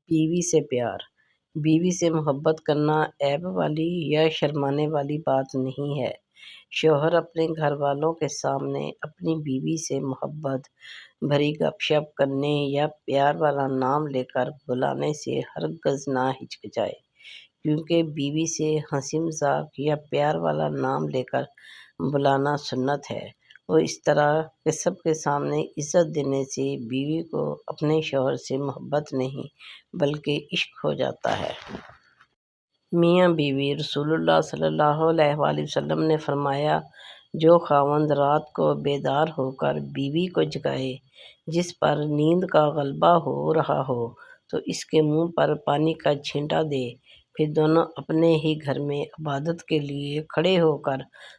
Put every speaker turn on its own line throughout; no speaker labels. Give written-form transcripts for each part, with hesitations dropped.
بیوی سے پیار۔ بیوی سے محبت کرنا عیب والی یا شرمانے والی بات نہیں ہے۔ شوہر اپنے گھر والوں کے سامنے اپنی بیوی سے محبت بھری گپ شپ کرنے یا پیار والا نام لے کر بلانے سے ہرگز نہ ہچکچائے، کیونکہ بیوی سے ہنسی مذاق یا پیار والا نام لے کر بلانا سنت ہے، اور اس طرح کے سب کے سامنے عزت دینے سے بیوی کو اپنے شوہر سے محبت نہیں بلکہ عشق ہو جاتا ہے۔ میاں بیوی رسول اللہ صلی اللہ علیہ وآلہ وسلم نے فرمایا، جو خاوند رات کو بیدار ہو کر بیوی کو جگائے جس پر نیند کا غلبہ ہو رہا ہو تو اس کے منہ پر پانی کا چھینٹا دے، پھر دونوں اپنے ہی گھر میں عبادت کے لیے کھڑے ہو کر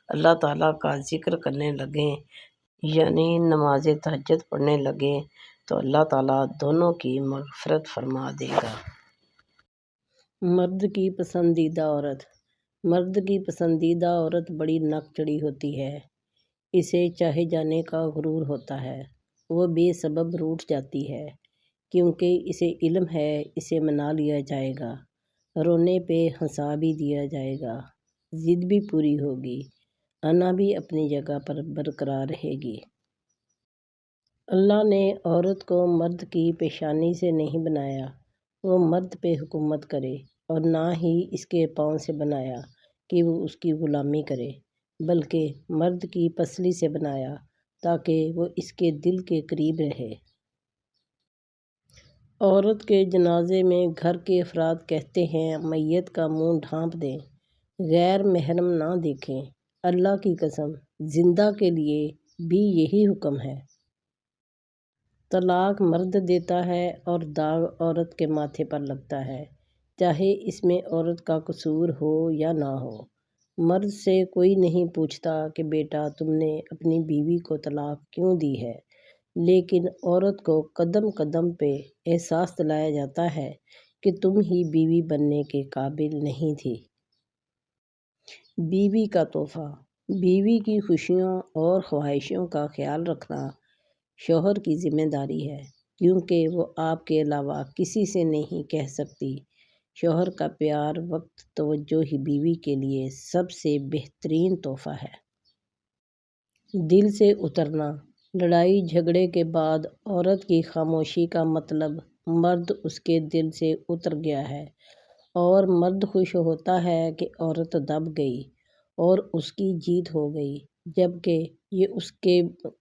اللہ تعالیٰ کا ذکر کرنے لگیں، یعنی نماز تہجد پڑھنے لگیں، تو اللہ تعالیٰ دونوں کی مغفرت فرما دے گا۔ مرد کی پسندیدہ عورت۔ مرد کی پسندیدہ عورت بڑی نک چڑھی ہوتی ہے۔ اسے چاہے جانے کا غرور ہوتا ہے۔ وہ بے سبب روٹھ جاتی ہے، کیونکہ اسے علم ہے اسے منا لیا جائے گا، رونے پہ ہنسا بھی دیا جائے گا، ضد بھی پوری ہوگی، انا بھی اپنی جگہ پر برقرار رہے گی۔ اللہ نے عورت کو مرد کی پیشانی سے نہیں بنایا وہ مرد پہ حکومت کرے، اور نہ ہی اس کے پاؤں سے بنایا کہ وہ اس کی غلامی کرے، بلکہ مرد کی پسلی سے بنایا تاکہ وہ اس کے دل کے قریب رہے۔ عورت کے جنازے میں گھر کے افراد کہتے ہیں میت کا منہ ڈھانپ دیں، غیر محرم نہ دیکھیں۔ اللہ کی قسم، زندہ کے لیے بھی یہی حکم ہے۔ طلاق مرد دیتا ہے اور داغ عورت کے ماتھے پر لگتا ہے، چاہے اس میں عورت کا قصور ہو یا نہ ہو۔ مرد سے کوئی نہیں پوچھتا کہ بیٹا تم نے اپنی بیوی کو طلاق کیوں دی ہے، لیکن عورت کو قدم قدم پہ احساس دلایا جاتا ہے کہ تم ہی بیوی بننے کے قابل نہیں تھی۔ بیوی کا تحفہ۔ بیوی کی خوشیوں اور خواہشوں کا خیال رکھنا شوہر کی ذمہ داری ہے، کیونکہ وہ آپ کے علاوہ کسی سے نہیں کہہ سکتی۔ شوہر کا پیار، وقت، توجہ ہی بیوی کے لیے سب سے بہترین تحفہ ہے۔ دل سے اترنا۔ لڑائی جھگڑے کے بعد عورت کی خاموشی کا مطلب مرد اس کے دل سے اتر گیا ہے، اور مرد خوش ہوتا ہے کہ عورت دب گئی اور اس کی جیت ہو گئی، جبکہ یہ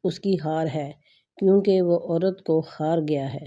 اس کی ہار ہے، کیونکہ وہ عورت کو ہار گیا ہے۔